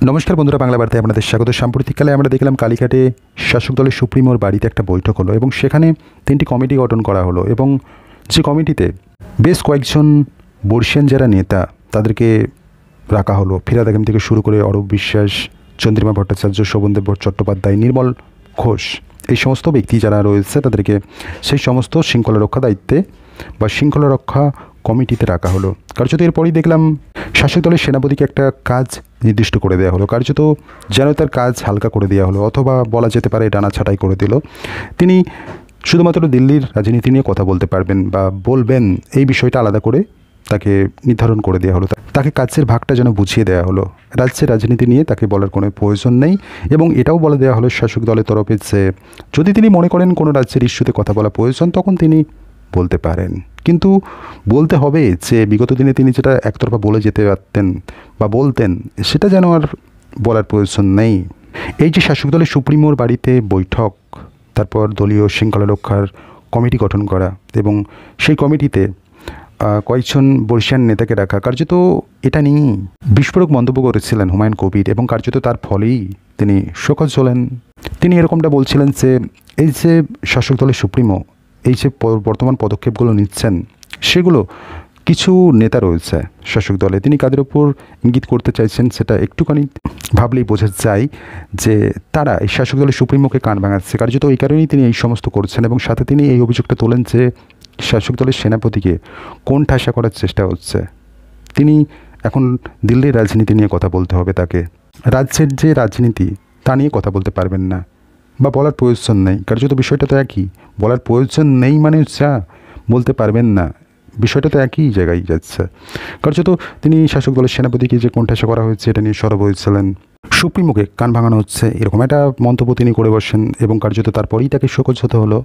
নমস্কার বন্ধুরা, বাংলা বার্তায় আপনাদের স্বাগত। সাম্প্রতিককালে আমরা দেখলাম কালীঘাটে শাসক দলের সুপ্রিমোর বাড়িতে একটা বৈঠক হলো এবং সেখানে 3টি কমিটি গঠন করা হলো এবং যে কমিটিতে বেশ কয়েকজন বর্ষিয়ান যারা নেতা তাদেরকে রাখা হলো। ফিরহাদ হাকিম থেকে শুরু করে অরূপ বিশ্বাস, চন্দ্রিমা ভট্টাচার্য, শোভনদেব চট্টোপাধ্যায়, নির্মল ঘোষ, এই সমস্ত ব্যক্তি যারা রয়েছে তাদেরকে সেই সমস্ত শৃঙ্খলা রক্ষা দায়িত্বে বা শৃঙ্খলা রক্ষা কমিটিতে রাখা হলো। কার্যত এরপরই দেখলাম শাসক দলের সেনাপতিকে একটা কাজ নির্দিষ্ট করে দেওয়া হলো, কার্যত যেন তার কাজ হালকা করে দেওয়া হলো, অথবা বলা যেতে পারে ডানা ছাঁটাই করে দিল। তিনি শুধুমাত্র দিল্লির রাজনীতি নিয়ে কথা বলতে পারবেন বা বলবেন, এই বিষয়টা আলাদা করে তাকে নির্ধারণ করে দেওয়া হলো। তাকে কাজের ভাগটা যেন বুঝিয়ে দেওয়া হলো। রাজ্যের রাজনীতি নিয়ে তাকে বলার কোনো প্রয়োজন নেই এবং এটাও বলে দেওয়া হলো শাসক দলের তরফে যে যদি তিনি মনে করেন কোনো রাজ্যের ইস্যুতে কথা বলা প্রয়োজন তখন তিনি বলতে পারেন, কিন্তু বলতে হবে যে বিগত দিনে তিনি যেটা একতরফা বলে যেতে পারতেন বা বলতেন সেটা যেন আর বলার প্রয়োজন নেই। এই যে শাসক দলের সুপ্রিমোর বাড়িতে বৈঠক, তারপর দলীয় শৃঙ্খলা রক্ষার কমিটি গঠন করা এবং সেই কমিটিতে কয়েকজন বর্ষিয়ান নেতাকে রাখা, কার্যত এটা নিয়ে বিস্ফোরক মন্তব্য করেছিলেন হুমায়ুন কবির এবং কার্যত তার ফলেই তিনি শোকজ হলেন। তিনি এরকমটা বলছিলেন যে এই যে শাসক দলের সুপ্রিমো এই যে বর্তমান পদক্ষেপগুলো নিচ্ছেন সেগুলো কিছু নেতা রয়েছে শাসক দলে, তিনি কাদের ওপর ইঙ্গিত করতে চাইছেন সেটা একটুখানি ভাবলেই বোঝা যায় যে তারা এই শাসক দলের সুপ্রিমোকে কান ভাঙাচ্ছে। কার্যত এই কারণেই তিনি এই সমস্ত করছেন এবং সাথে তিনি এই অভিযোগটা তোলেন যে শাসক দলের সেনাপতিকে কোণঠাসা করার চেষ্টা হচ্ছে। তিনি এখন দিল্লির রাজনীতি নিয়ে কথা বলতে হবে, তাকে রাজ্যের যে রাজনীতি তা নিয়ে কথা বলতে পারবেন না বা বলার প্রয়োজন নেই। কার্যত বিষয়টা তো একই, বলার প্রয়োজন নেই মানে যা বলতে পারবেন না, বিষয়টা তো একই জায়গায় যাচ্ছে। কার্যত তিনি শাসক দলের সেনাপতিকে যে কোণঠাসা করা হয়েছে এটা নিয়ে সরব হয়েছিলেন, সুপ্রিমোকে কান ভাঙানো হচ্ছে, এরকম একটা মন্তব্য তিনি করে বসেন এবং কার্যত তারপরেই তাকে শোকজ হতে হলো।